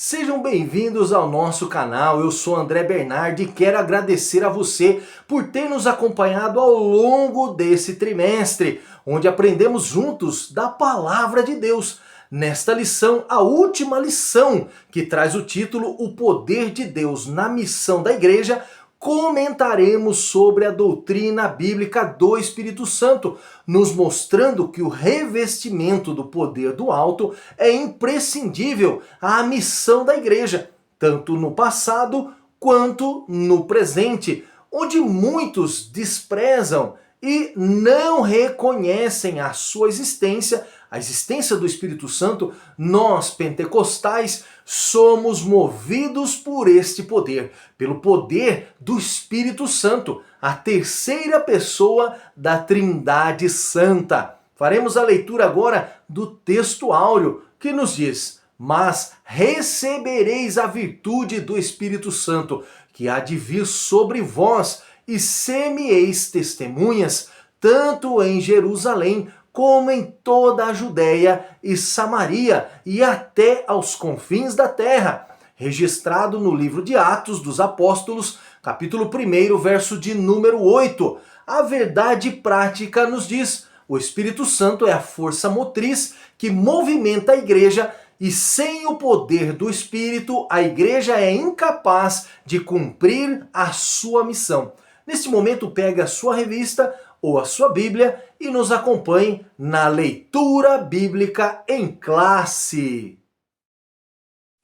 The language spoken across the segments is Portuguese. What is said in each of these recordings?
Sejam bem-vindos ao nosso canal, eu sou André Bernardi e quero agradecer a você por ter nos acompanhado ao longo desse trimestre, onde aprendemos juntos da Palavra de Deus. Nesta lição, a última lição, que traz o título O Poder de Deus na Missão da Igreja, comentaremos sobre a doutrina bíblica do Espírito Santo, nos mostrando que o revestimento do poder do alto é imprescindível à missão da igreja, tanto no passado quanto no presente, onde muitos desprezam e não reconhecem a sua existência, a existência do Espírito Santo. Nós, pentecostais, somos movidos por este poder, pelo poder do Espírito Santo, a terceira pessoa da Trindade Santa. Faremos a leitura agora do texto áureo, que nos diz: mas recebereis a virtude do Espírito Santo, que há de vir sobre vós, e ser-me-eis testemunhas, tanto em Jerusalém, como em toda a Judéia e Samaria, e até aos confins da terra. Registrado no livro de Atos dos Apóstolos, capítulo 1, verso de número 8. A verdade prática nos diz: o Espírito Santo é a força motriz que movimenta a igreja, e sem o poder do Espírito, a igreja é incapaz de cumprir a sua missão. Neste momento, pegue a sua revista ou a sua Bíblia e nos acompanhe na leitura bíblica em classe.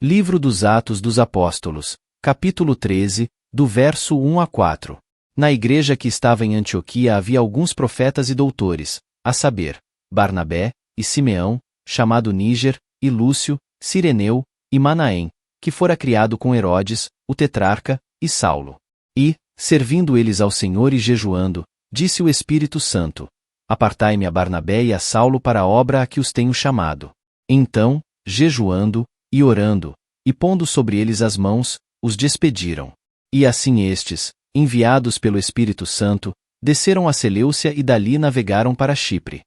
Livro dos Atos dos Apóstolos, capítulo 13, do verso 1 a 4. Na igreja que estava em Antioquia havia alguns profetas e doutores, a saber, Barnabé e Simeão, chamado Níger, e Lúcio, Cireneu e Manaém, que fora criado com Herodes, o tetrarca, e Saulo. E, servindo eles ao Senhor e jejuando, disse o Espírito Santo: apartai-me a Barnabé e a Saulo para a obra a que os tenho chamado. Então, jejuando e orando, e pondo sobre eles as mãos, os despediram. E assim estes, enviados pelo Espírito Santo, desceram a Seleucia e dali navegaram para Chipre.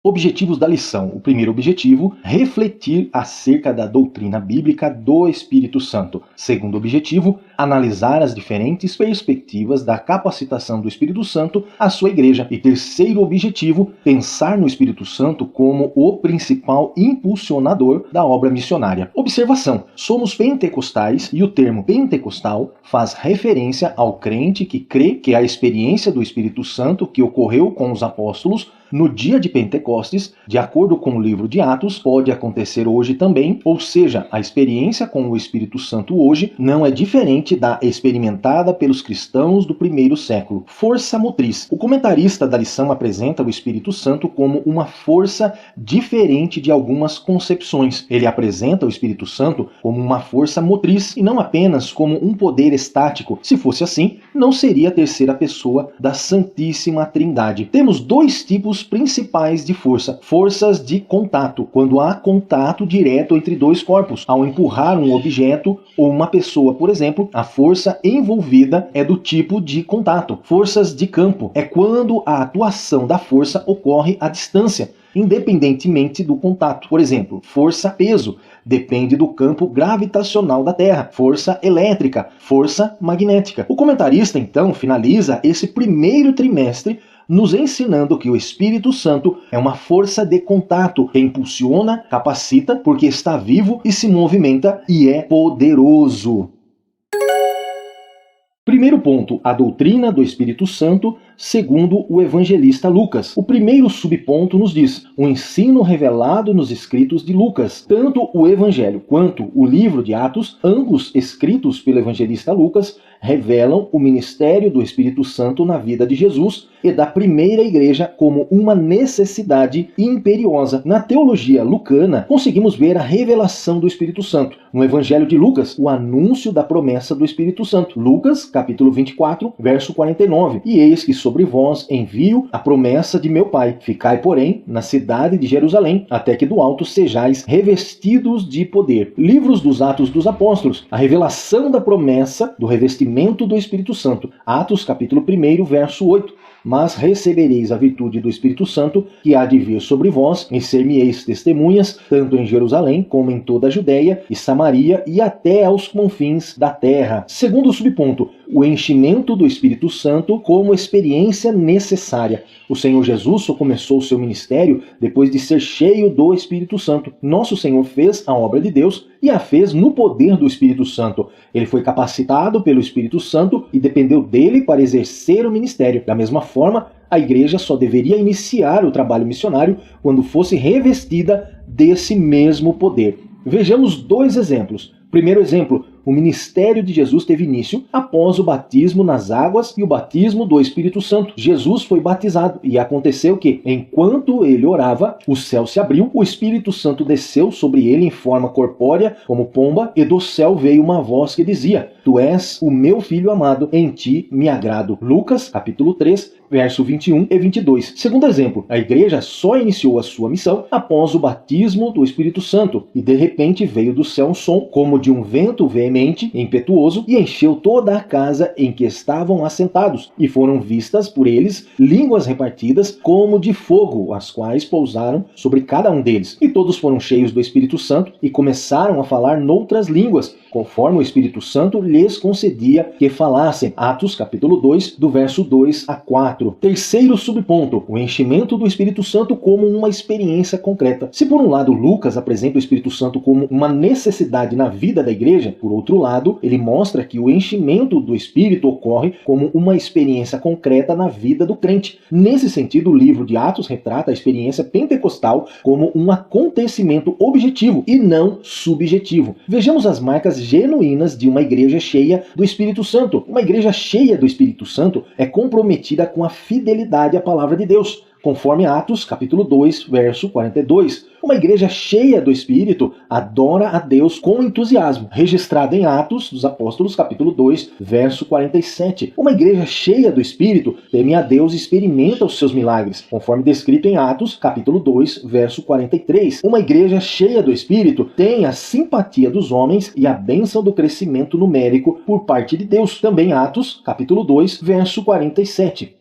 Objetivos da lição. O primeiro objetivo, refletir acerca da doutrina bíblica do Espírito Santo. Segundo objetivo, analisar as diferentes perspectivas da capacitação do Espírito Santo à sua igreja. E terceiro objetivo, pensar no Espírito Santo como o principal impulsionador da obra missionária. Observação: somos pentecostais e o termo pentecostal faz referência ao crente que crê que a experiência do Espírito Santo que ocorreu com os apóstolos no dia de Pentecostes, de acordo com o livro de Atos, pode acontecer hoje também, ou seja, a experiência com o Espírito Santo hoje não é diferente da experimentada pelos cristãos do primeiro século. Força motriz. O comentarista da lição apresenta o Espírito Santo como uma força diferente de algumas concepções. Ele apresenta o Espírito Santo como uma força motriz e não apenas como um poder estático. Se fosse assim, não seria a terceira pessoa da Santíssima Trindade. Temos dois tipos principais de força. Forças de contato, quando há contato direto entre dois corpos. Ao empurrar um objeto ou uma pessoa, por exemplo, a força envolvida é do tipo de contato. Forças de campo é quando a atuação da força ocorre à distância, independentemente do contato. Por exemplo, força-peso depende do campo gravitacional da Terra. Força elétrica, força magnética. O comentarista, então, finaliza esse primeiro trimestre nos ensinando que o Espírito Santo é uma força de contato que impulsiona, capacita, porque está vivo e se movimenta e é poderoso. Primeiro ponto, a doutrina do Espírito Santo segundo o evangelista Lucas. O primeiro subponto nos diz: o ensino revelado nos escritos de Lucas. Tanto o evangelho quanto o livro de Atos, ambos escritos pelo evangelista Lucas, revelam o ministério do Espírito Santo na vida de Jesus e da primeira igreja como uma necessidade imperiosa. Na teologia lucana, conseguimos ver a revelação do Espírito Santo. No Evangelho de Lucas, o anúncio da promessa do Espírito Santo. Lucas, capítulo 24, verso 49. E eis que sobre sobre vós envio a promessa de meu Pai. Ficai, porém, na cidade de Jerusalém, até que do alto sejais revestidos de poder. Livros dos Atos dos Apóstolos, a revelação da promessa do revestimento do Espírito Santo. Atos, capítulo 1, verso 8. Mas recebereis a virtude do Espírito Santo, que há de vir sobre vós, e ser-me-eis testemunhas, tanto em Jerusalém, como em toda a Judéia e Samaria, e até aos confins da terra. Segundo subponto, o enchimento do Espírito Santo como experiência necessária. O Senhor Jesus só começou o seu ministério depois de ser cheio do Espírito Santo. Nosso Senhor fez a obra de Deus e a fez no poder do Espírito Santo. Ele foi capacitado pelo Espírito Santo e dependeu dele para exercer o ministério. Da mesma forma, a igreja só deveria iniciar o trabalho missionário quando fosse revestida desse mesmo poder. Vejamos 2 exemplos. Primeiro exemplo, o ministério de Jesus teve início após o batismo nas águas e o batismo do Espírito Santo. Jesus foi batizado e aconteceu que, enquanto ele orava, o céu se abriu, o Espírito Santo desceu sobre ele em forma corpórea, como pomba, e do céu veio uma voz que dizia: Tu és o meu filho amado, em ti me agrado. Lucas, capítulo 3, verso 21 e 22. Segundo exemplo, a igreja só iniciou a sua missão após o batismo do Espírito Santo, e de repente veio do céu um som, como de um vento veemente e impetuoso, e encheu toda a casa em que estavam assentados, e foram vistas por eles línguas repartidas como de fogo, as quais pousaram sobre cada um deles. E todos foram cheios do Espírito Santo e começaram a falar noutras línguas, conforme o Espírito Santo lhes concedia que falassem. Atos, capítulo 2, do verso 2 a 4. Terceiro subponto, o enchimento do Espírito Santo como uma experiência concreta. Se por um lado Lucas apresenta o Espírito Santo como uma necessidade na vida da igreja, por outro lado, ele mostra que o enchimento do Espírito ocorre como uma experiência concreta na vida do crente. Nesse sentido, o livro de Atos retrata a experiência pentecostal como um acontecimento objetivo e não subjetivo. Vejamos as marcas genuínas de uma igreja cheia do Espírito Santo. Uma igreja cheia do Espírito Santo é comprometida com a fidelidade à palavra de Deus, conforme Atos, capítulo 2, verso 42. Uma igreja cheia do Espírito adora a Deus com entusiasmo, registrado em Atos dos Apóstolos, capítulo 2, verso 47. Uma igreja cheia do Espírito teme a Deus e experimenta os seus milagres, conforme descrito em Atos, capítulo 2, verso 43. Uma igreja cheia do Espírito tem a simpatia dos homens e a bênção do crescimento numérico por parte de Deus. Também Atos, capítulo 2, verso 47.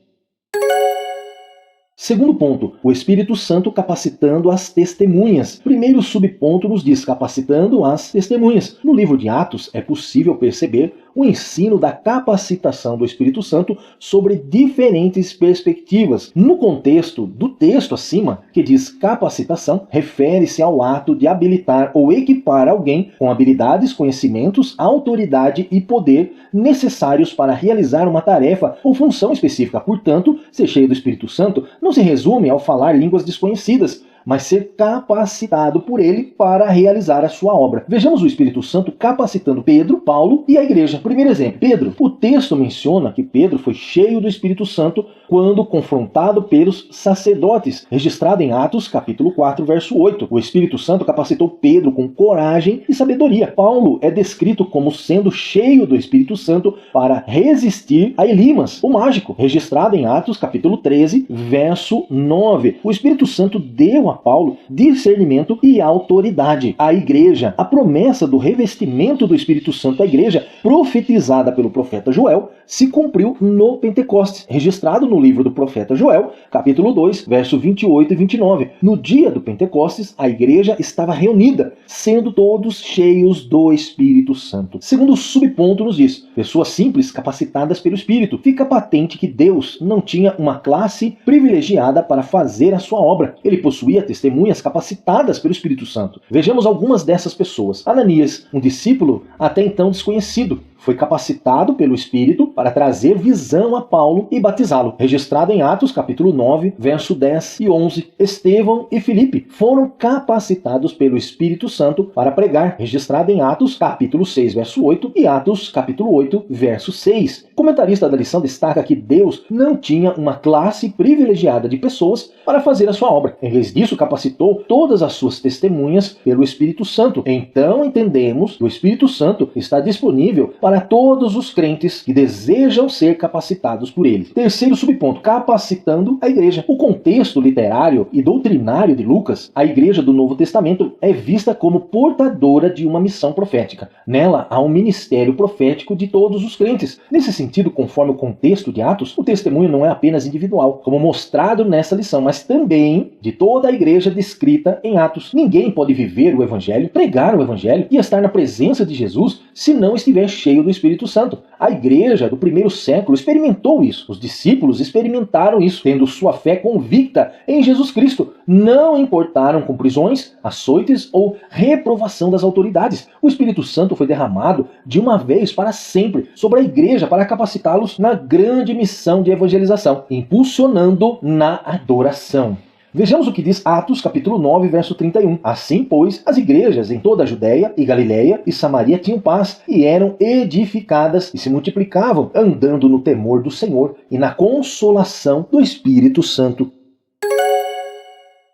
Segundo ponto, o Espírito Santo capacitando as testemunhas. Primeiro subponto nos diz capacitando as testemunhas. No livro de Atos é possível perceber o ensino da capacitação do Espírito Santo sobre diferentes perspectivas. No contexto do texto acima, que diz capacitação, refere-se ao ato de habilitar ou equipar alguém com habilidades, conhecimentos, autoridade e poder necessários para realizar uma tarefa ou função específica. Portanto, ser cheio do Espírito Santo não se resume ao falar línguas desconhecidas, mas ser capacitado por ele para realizar a sua obra. Vejamos o Espírito Santo capacitando Pedro, Paulo e a igreja. Primeiro exemplo, Pedro. O texto menciona que Pedro foi cheio do Espírito Santo quando confrontado pelos sacerdotes, registrado em Atos, capítulo 4, verso 8. O Espírito Santo capacitou Pedro com coragem e sabedoria. Paulo é descrito como sendo cheio do Espírito Santo para resistir a Elimas, o mágico, registrado em Atos, capítulo 13, verso 9. O Espírito Santo deu a Paulo discernimento e autoridade. A igreja, a promessa do revestimento do Espírito Santo à igreja, profetizada pelo profeta Joel, se cumpriu no Pentecostes, registrado no livro do profeta Joel, capítulo 2, verso 28 e 29. No dia do Pentecostes, a igreja estava reunida, sendo todos cheios do Espírito Santo. Segundo subponto nos diz, pessoas simples capacitadas pelo Espírito. Fica patente que Deus não tinha uma classe privilegiada para fazer a sua obra. Ele possuía testemunhas capacitadas pelo Espírito Santo. Vejamos algumas dessas pessoas. Ananias, um discípulo até então desconhecido, foi capacitado pelo Espírito para trazer visão a Paulo e batizá-lo. Registrado em Atos, capítulo 9, verso 10 e 11. Estevão e Filipe foram capacitados pelo Espírito Santo para pregar. Registrado em Atos, capítulo 6, verso 8 e Atos, capítulo 8, verso 6. O comentarista da lição destaca que Deus não tinha uma classe privilegiada de pessoas para fazer a sua obra. Em vez disso, capacitou todas as suas testemunhas pelo Espírito Santo. Então entendemos que o Espírito Santo está disponível para para todos os crentes que desejam ser capacitados por ele. Terceiro subponto, capacitando a igreja. O contexto literário e doutrinário de Lucas, a igreja do Novo Testamento é vista como portadora de uma missão profética. Nela há um ministério profético de todos os crentes. Nesse sentido, conforme o contexto de Atos, o testemunho não é apenas individual, como mostrado nessa lição, mas também de toda a igreja descrita em Atos. Ninguém pode viver o evangelho, pregar o evangelho e estar na presença de Jesus se não estiver cheio do Espírito Santo. A igreja do primeiro século experimentou isso. Os discípulos experimentaram isso, tendo sua fé convicta em Jesus Cristo. Não importaram com prisões, açoites ou reprovação das autoridades. O Espírito Santo foi derramado de uma vez para sempre sobre a igreja para capacitá-los na grande missão de evangelização, impulsionando na adoração. Vejamos o que diz Atos capítulo 9, verso 31. Assim, pois, as igrejas em toda a Judéia e Galiléia e Samaria tinham paz e eram edificadas e se multiplicavam, andando no temor do Senhor e na consolação do Espírito Santo.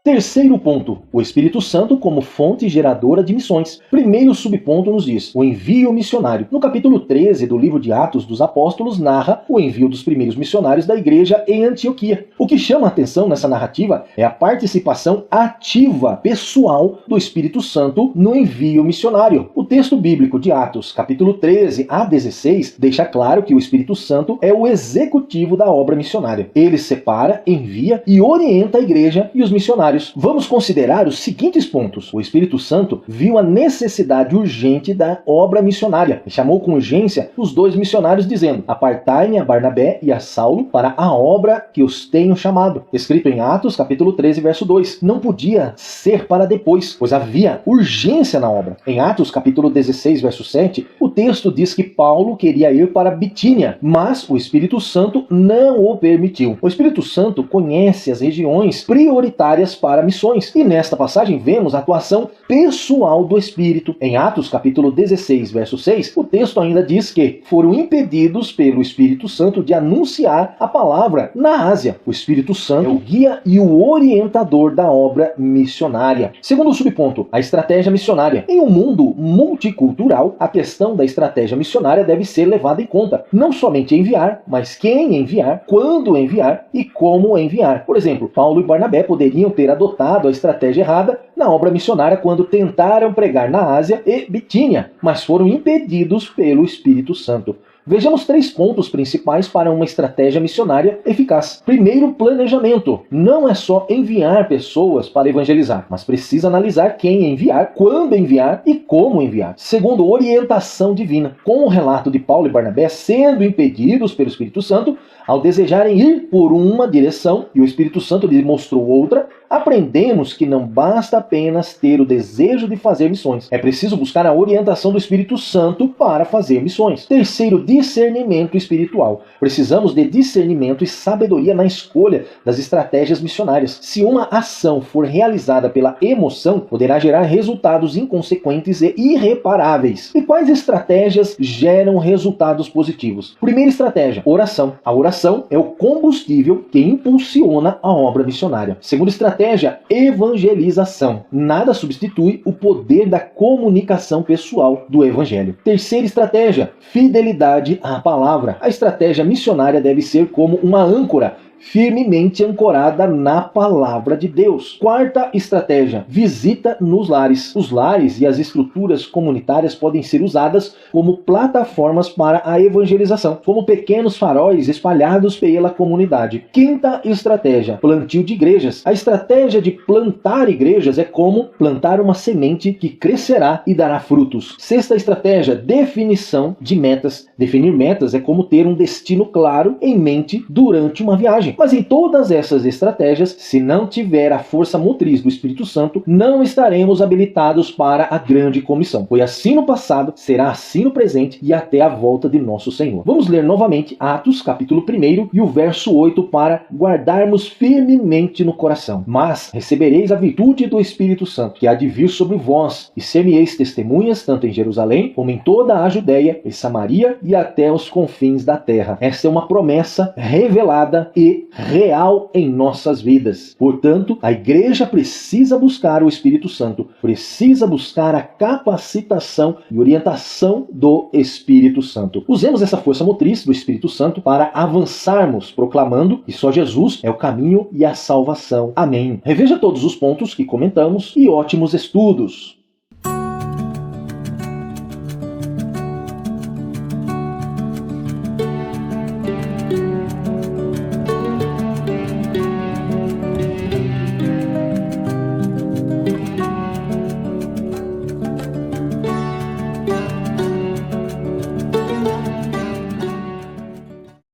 Terceiro ponto, o Espírito Santo como fonte geradora de missões. Primeiro subponto nos diz, o envio missionário. No capítulo 13 do livro de Atos dos Apóstolos narra o envio dos primeiros missionários da igreja em Antioquia. O que chama a atenção nessa narrativa é a participação ativa, pessoal, do Espírito Santo no envio missionário. O texto bíblico de Atos, capítulo 13 a 16, deixa claro que o Espírito Santo é o executivo da obra missionária. Ele separa, envia e orienta a igreja e os missionários. Vamos considerar os seguintes pontos. O Espírito Santo viu a necessidade urgente da obra missionária e chamou com urgência os dois missionários dizendo, apartai-me a Barnabé e a Saulo para a obra que os tenho chamado. Escrito em Atos, capítulo 13, verso 2. Não podia ser para depois, pois havia urgência na obra. Em Atos, capítulo 16, verso 7, o texto diz que Paulo queria ir para Bitínia, mas o Espírito Santo não o permitiu. O Espírito Santo conhece as regiões prioritárias para missões. E nesta passagem vemos a atuação pessoal do Espírito. Em Atos capítulo 16, verso 6, o texto ainda diz que foram impedidos pelo Espírito Santo de anunciar a palavra na Ásia. O Espírito Santo é o guia e o orientador da obra missionária. Segundo subponto, a estratégia missionária. Em um mundo multicultural, a questão da estratégia missionária deve ser levada em conta. Não somente enviar, mas quem enviar, quando enviar e como enviar. Por exemplo, Paulo e Barnabé poderiam ter adotado a estratégia errada na obra missionária quando tentaram pregar na Ásia e Bitínia, mas foram impedidos pelo Espírito Santo. Vejamos 3 pontos principais para uma estratégia missionária eficaz. Primeiro, planejamento. Não é só enviar pessoas para evangelizar, mas precisa analisar quem enviar, quando enviar e como enviar. Segundo, orientação divina. Com o relato de Paulo e Barnabé sendo impedidos pelo Espírito Santo, ao desejarem ir por uma direção e o Espírito Santo lhes mostrou outra, aprendemos que não basta apenas ter o desejo de fazer missões. É preciso buscar a orientação do Espírito Santo para fazer missões. Terceiro, discernimento espiritual. Precisamos de discernimento e sabedoria na escolha das estratégias missionárias. Se uma ação for realizada pela emoção, poderá gerar resultados inconsequentes e irreparáveis. E quais estratégias geram resultados positivos? Primeira estratégia, oração. A oração é o combustível que impulsiona a obra missionária. Segunda estratégia, evangelização. Nada substitui o poder da comunicação pessoal do evangelho. Terceira estratégia, fidelidade à palavra. A estratégia missionária deve ser como uma âncora firmemente ancorada na palavra de Deus. Quarta estratégia, visita nos lares. Os lares e as estruturas comunitárias podem ser usadas como plataformas para a evangelização, como pequenos faróis espalhados pela comunidade. Quinta estratégia, plantio de igrejas. A estratégia de plantar igrejas é como plantar uma semente que crescerá e dará frutos. Sexta estratégia, definição de metas. Definir metas é como ter um destino claro em mente durante uma viagem. Mas em todas essas estratégias, se não tiver a força motriz do Espírito Santo, não estaremos habilitados para a grande comissão. Foi assim no passado, será assim no presente e até a volta de nosso Senhor. Vamos ler novamente Atos, capítulo 1 e o verso 8 para guardarmos firmemente no coração. Mas recebereis a virtude do Espírito Santo, que há de vir sobre vós, e ser-me-eis testemunhas, tanto em Jerusalém, como em toda a Judéia e Samaria e até os confins da terra. Esta é uma promessa revelada e ser real em nossas vidas. Portanto, a igreja precisa buscar o Espírito Santo, precisa buscar a capacitação e orientação do Espírito Santo. Usemos essa força motriz do Espírito Santo para avançarmos, proclamando que só Jesus é o caminho e a salvação. Amém. Reveja todos os pontos que comentamos e ótimos estudos!